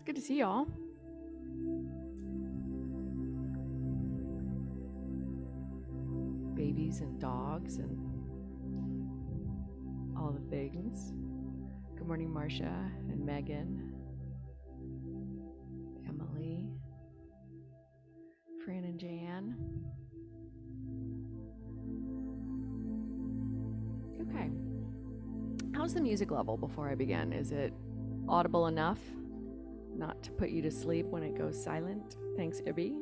Good to see y'all. Babies and dogs and all the things. Good morning, Marcia and Megan, Emily, Fran and Jan. Okay. How's the music level before I begin? Is it audible enough not to put you to sleep when it goes silent? Thanks, Ibby.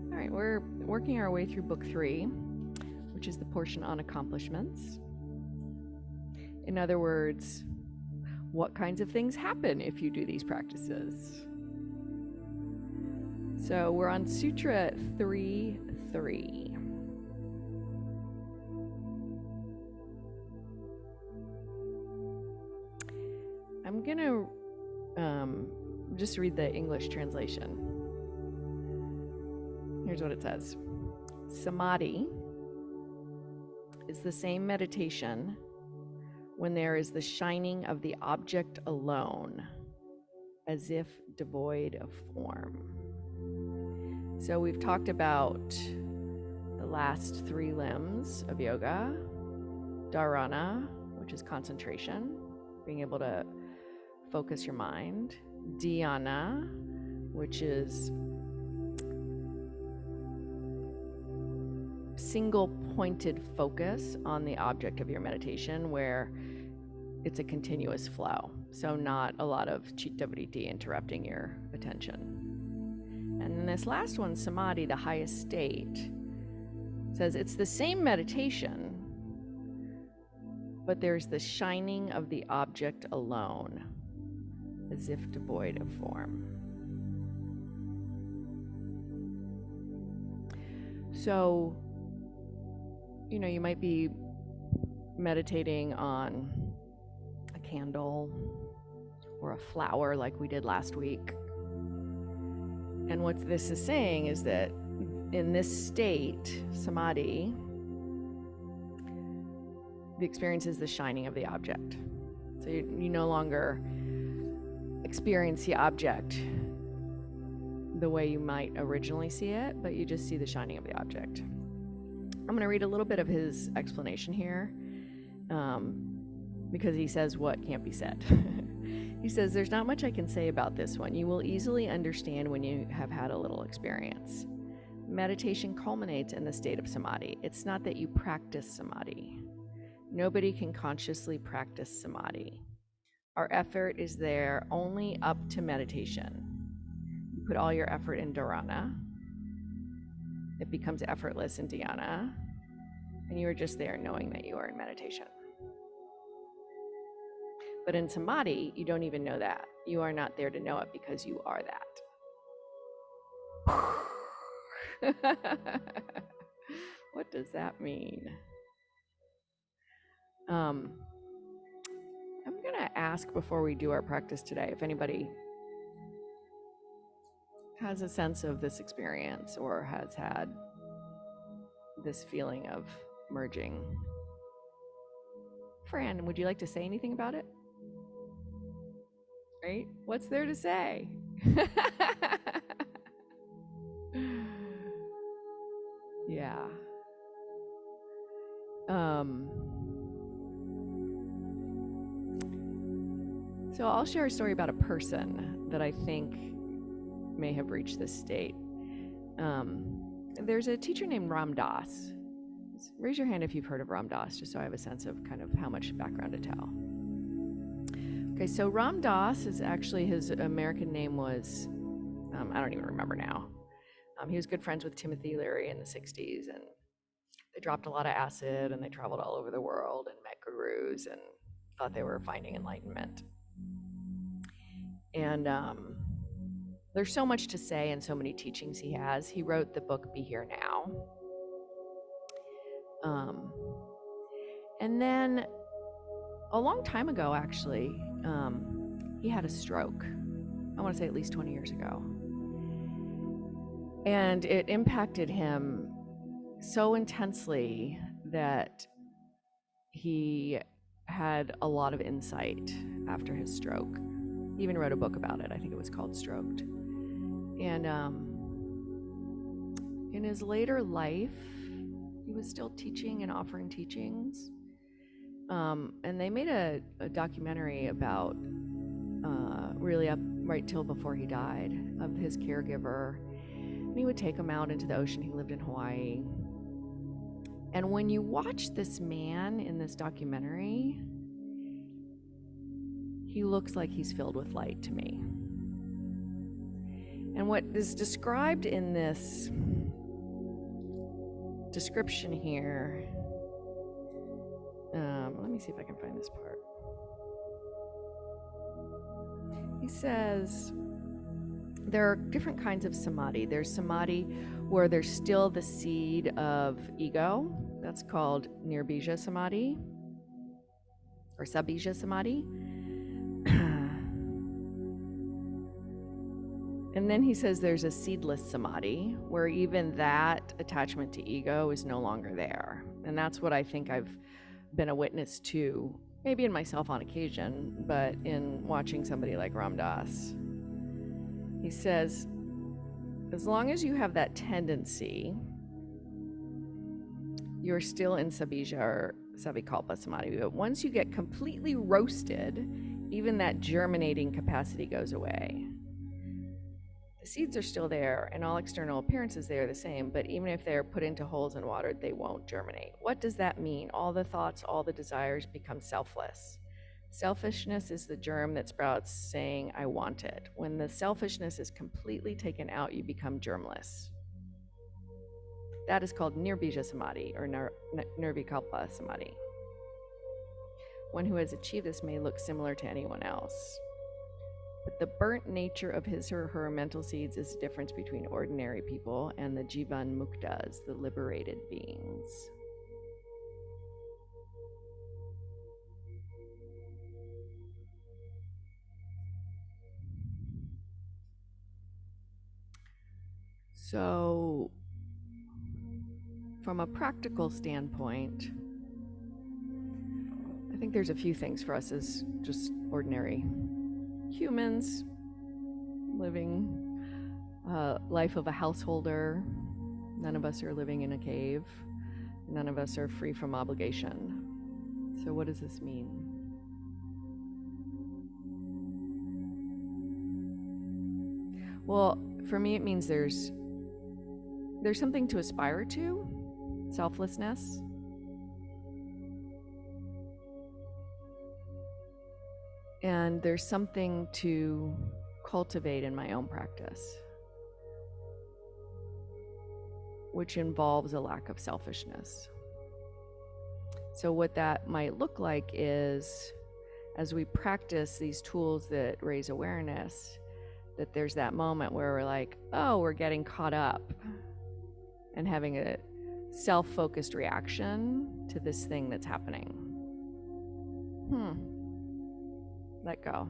All right, we're working our way through book 3, which is the portion on accomplishments. In other words, what kinds of things happen if you do these practices? So we're on Sutra 3.3. I'm going to just read the English translation. Here's what it says. Samadhi is the same meditation when there is the shining of the object alone, as if devoid of form. So we've talked about the last 3 limbs of yoga: dharana, which is concentration, being able to focus your mind; dhyana, which is single pointed focus on the object of your meditation, where it's a continuous flow, so not a lot of citta vritti interrupting your attention. And then this last one, samadhi, the highest state, says it's the same meditation, but there's the shining of the object alone, as if devoid of form. So, you might be meditating on a candle or a flower like we did last week. And what this is saying is that in this state, samadhi, the experience is the shining of the object. So you no longer experience the object the way you might originally see it, but you just see the shining of the object. I'm going to read a little bit of his explanation here, because he says what can't be said. He says, there's not much I can say about this one. You will easily understand when you have had a little experience. Meditation culminates in the state of samadhi. It's not that you practice samadhi. Nobody can consciously practice samadhi. Our effort is there only up to meditation. You put all your effort in dharana. It becomes effortless in dhyana. And you are just there knowing that you are in meditation. But in samadhi, you don't even know that. You are not there to know it because you are that. What does that mean? I'm going to ask before we do our practice today if anybody has a sense of this experience or has had this feeling of merging. Fran, would you like to say anything about it? Right? What's there to say? Yeah. So I'll share a story about a person that I think may have reached this state. There's a teacher named Ram Dass. Raise your hand if you've heard of Ram Dass, just so I have a sense of kind of how much background to tell. Okay, so Ram Dass is actually, his American name was, I don't even remember now. He was good friends with Timothy Leary in the 60s, and they dropped a lot of acid, and they traveled all over the world and met gurus and thought they were finding enlightenment. And there's so much to say and so many teachings he has. He wrote the book Be Here Now. And then a long time ago, actually, he had a stroke. I want to say at least 20 years ago. And it impacted him so intensely that he had a lot of insight after his stroke. He even wrote a book about it. I think it was called Stroked. And in his later life, he was still teaching and offering teachings. And they made a documentary about really up right till before he died, of his caregiver. And he would take him out into the ocean. He lived in Hawaii. And when you watch this man in this documentary, he looks like he's filled with light to me. And what is described in this description here, let me see if I can find this part. He says there are different kinds of samadhi. There's samadhi where there's still the seed of ego. That's called nirbija samadhi or sabija samadhi. And then he says there's a seedless samadhi where even that attachment to ego is no longer there. And that's what I think I've been a witness to, maybe in myself on occasion, but in watching somebody like Ram Dass. He says, as long as you have that tendency, you're still in sabija or savikalpa samadhi. But once you get completely roasted, even that germinating capacity goes away. The seeds are still there, and all external appearances, they are the same, but even if they're put into holes and watered, they won't germinate. What does that mean? All the thoughts, all the desires become selfless. Selfishness is the germ that sprouts saying, I want it. When the selfishness is completely taken out, you become germless. That is called nirbija samadhi or nirvikalpa samadhi. One who has achieved this may look similar to anyone else. But the burnt nature of his or her mental seeds is the difference between ordinary people and the jivan muktas, the liberated beings. So, from a practical standpoint, I think there's a few things for us as just ordinary humans living life of a householder. None of us are living in a cave. None of us are free from obligation. So what does this mean? Well, for me, it means there's something to aspire to, selflessness. And there's something to cultivate in my own practice, which involves a lack of selfishness. So what that might look like is, as we practice these tools that raise awareness, that there's that moment where we're like, oh, we're getting caught up and having a self-focused reaction to this thing that's happening. Let go.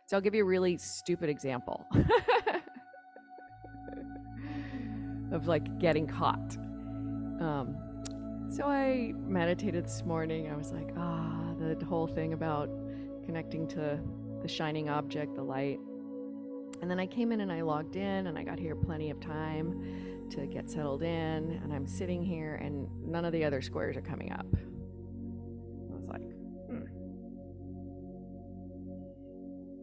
So I'll give you a really stupid example of like getting caught. So I meditated this morning. I was like, the whole thing about connecting to the shining object, the light. And then I came in and I logged in and I got here plenty of time to get settled in. And I'm sitting here and none of the other squares are coming up. I was like,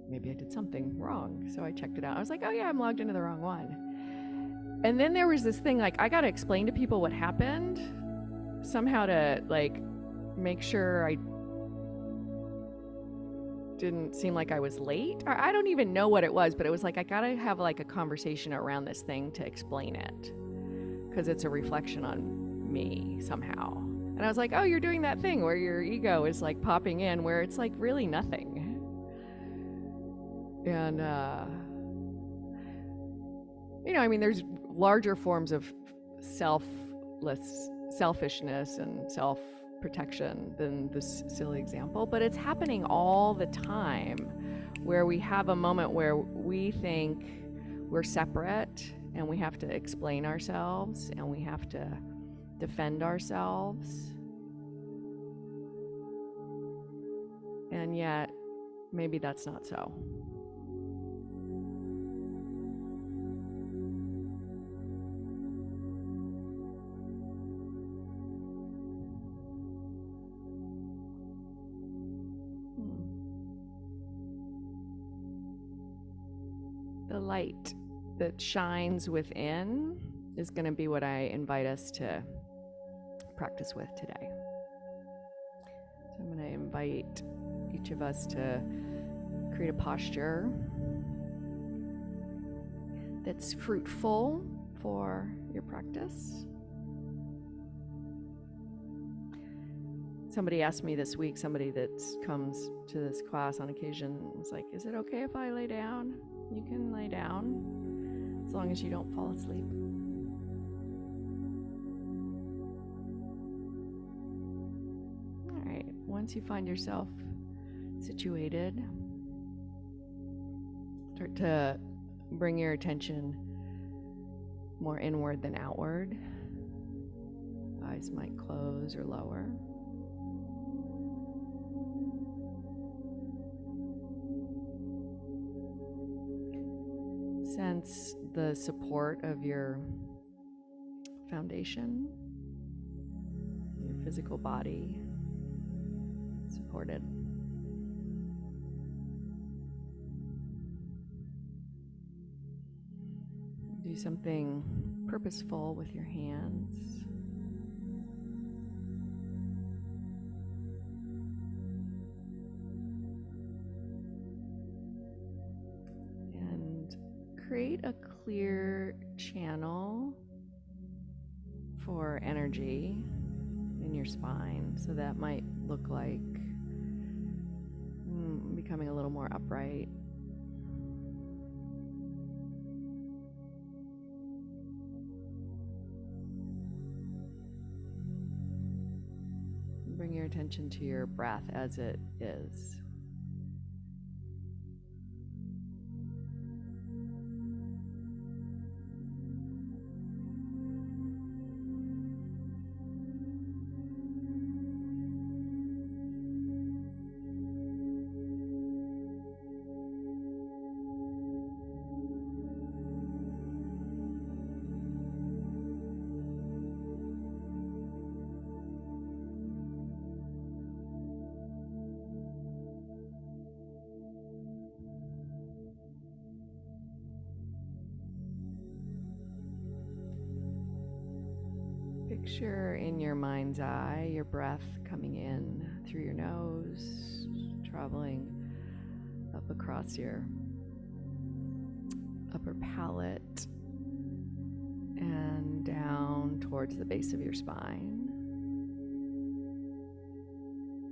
maybe I did something wrong. So I checked it out. I was like, oh yeah, I'm logged into the wrong one. And then there was this thing, like, I got to explain to people what happened somehow to like make sure I didn't seem like I was late. Or I don't even know what it was, but it was like, I got to have like a conversation around this thing to explain it because it's a reflection on me somehow. And I was like, oh, you're doing that thing where your ego is like popping in where it's like really nothing. And, I mean, there's larger forms of selfishness and self-protection than this silly example, but it's happening all the time where we have a moment where we think we're separate and we have to explain ourselves and we have to defend ourselves. And yet, maybe that's not so. The light that shines within is going to be what I invite us to practice with today. So I'm going to invite each of us to create a posture that's fruitful for your practice. Somebody asked me this week, somebody that comes to this class on occasion was like, is it okay if I lay down? You can lay down as long as you don't fall asleep. All right, once you find yourself situated, start to bring your attention more inward than outward. Eyes might close or lower. Sense the support of your foundation, your physical body supported. Do something purposeful with your hands. And create a clear channel for energy in your spine. So that might look like becoming a little more upright. Bring your attention to your breath as it is. Picture in your mind's eye your breath coming in through your nose, traveling up across your upper palate and down towards the base of your spine.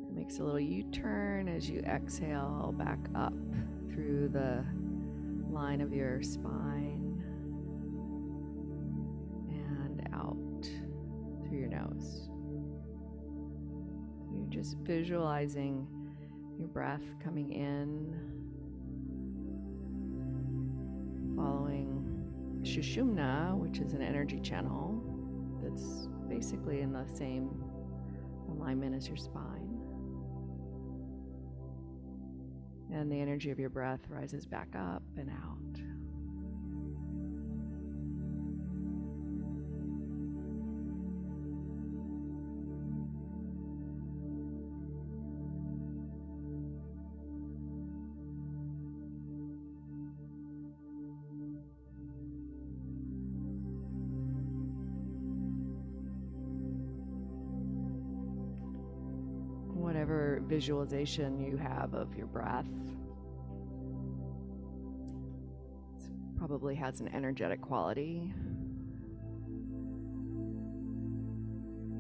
It makes a little U-turn as you exhale back up through the line of your spine and out through your nose. So you're just visualizing your breath coming in, following Sushumna, which is an energy channel that's basically in the same alignment as your spine. And the energy of your breath rises back up and out. Whatever visualization you have of your breath probably has an energetic quality.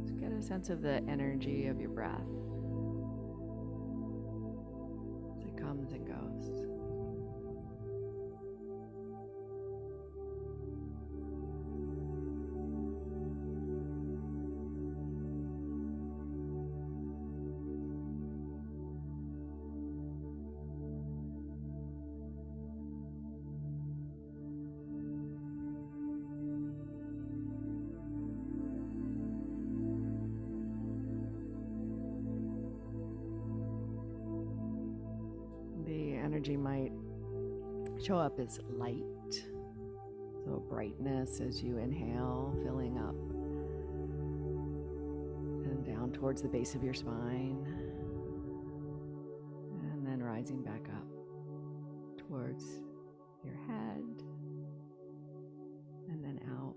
Just get a sense of the energy of your breath as it comes and goes. energy might show up as light. So brightness as you inhale, filling up and down towards the base of your spine, and then rising back up towards your head, and then out.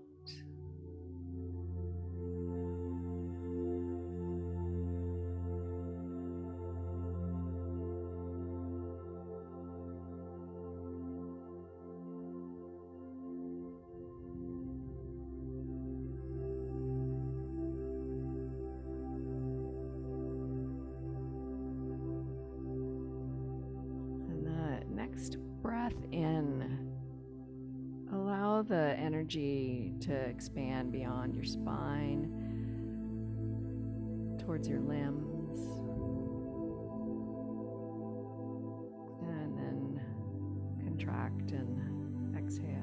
Next breath in, allow the energy to expand beyond your spine towards your limbs, and then contract and exhale.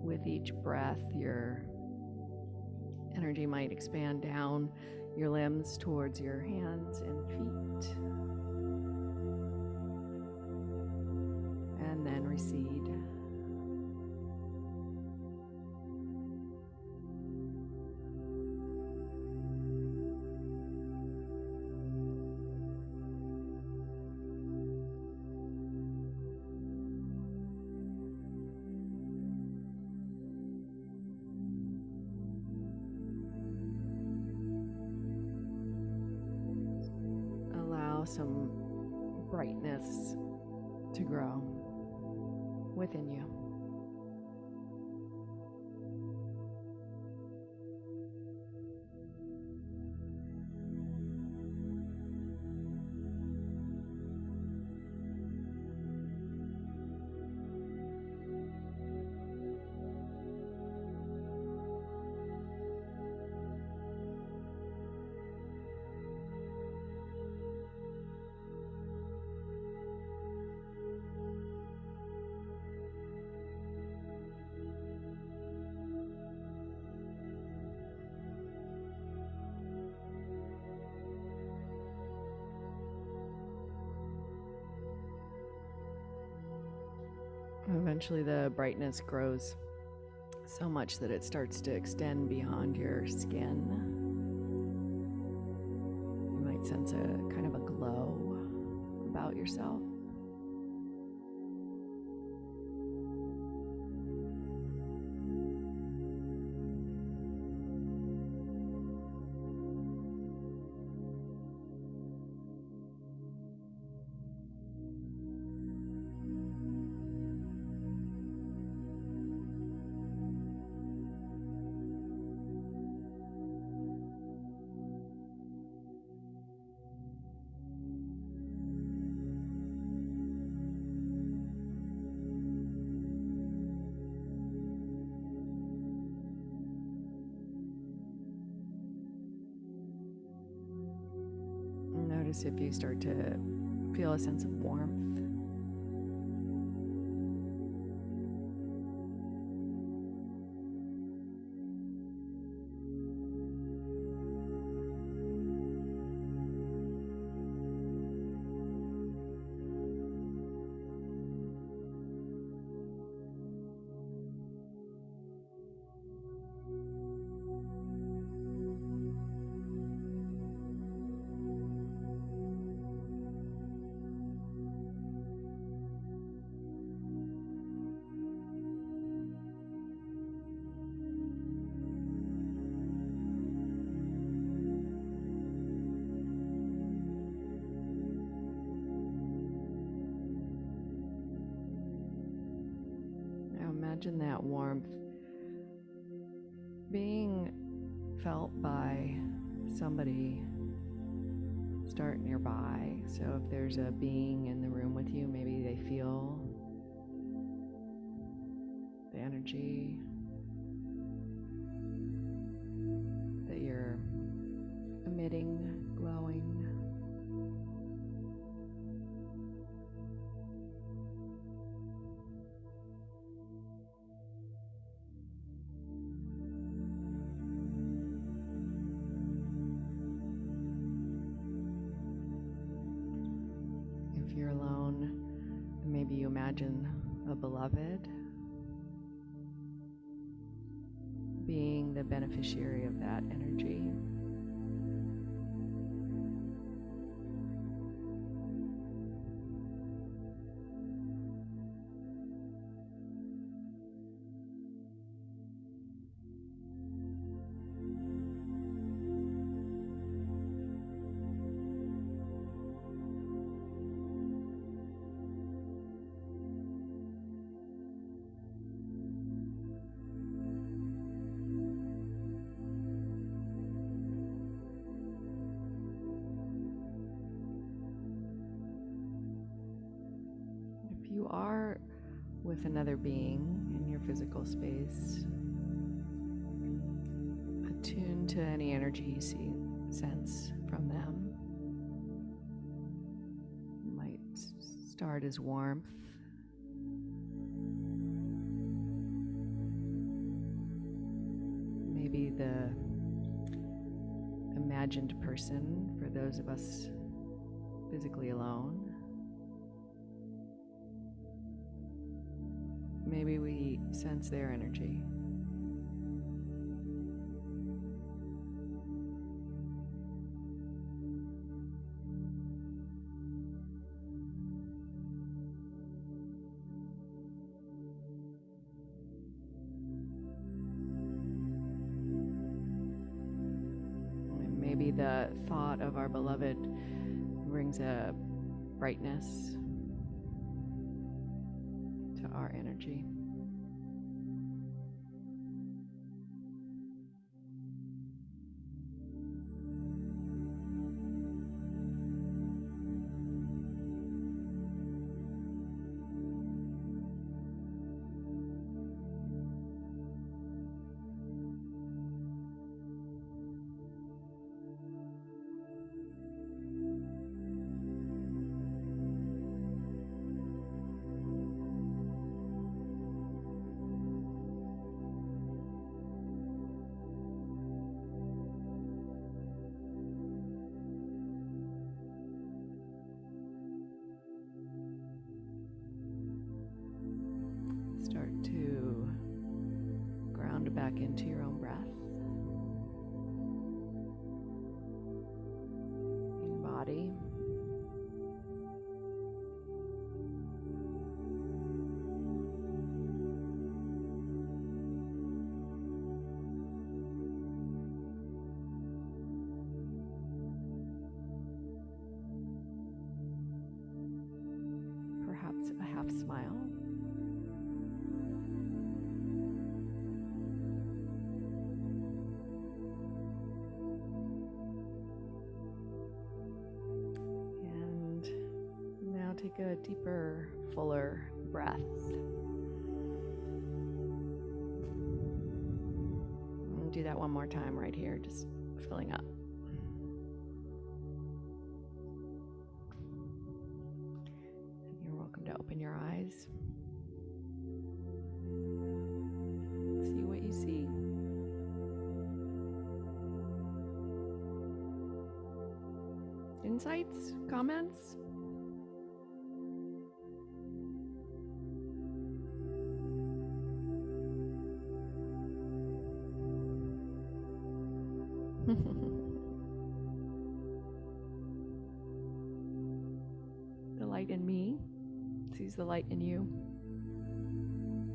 With each breath, your energy might expand down your limbs towards your hands and feet, and then recede. Some brightness to grow within you. Eventually the brightness grows so much that it starts to extend beyond your skin. You might sense a kind of a glow about yourself. Notice if you start to feel a sense of warmth. Imagine that warmth being felt by somebody start nearby. So if there's a being in the room with you, maybe they feel the energy that you're emitting, glowing. imagine a beloved being the beneficiary of that energy. If you are with another being in your physical space, attune to any energy you sense from them. It might start as warmth, maybe the imagined person for those of us physically alone. Maybe we sense their energy. And maybe the thought of our beloved brings a brightness to our energy. Start to ground back into your own breath, your body. Perhaps a half smile. Take a deeper, fuller breath. And do that one more time right here, just filling up. And you're welcome to open your eyes. See what you see. Insights? Comments? The light in me sees the light in you.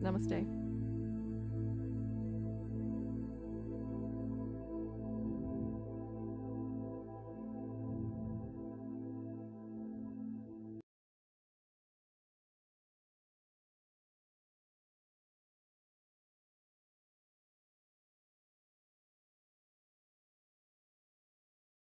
Namaste.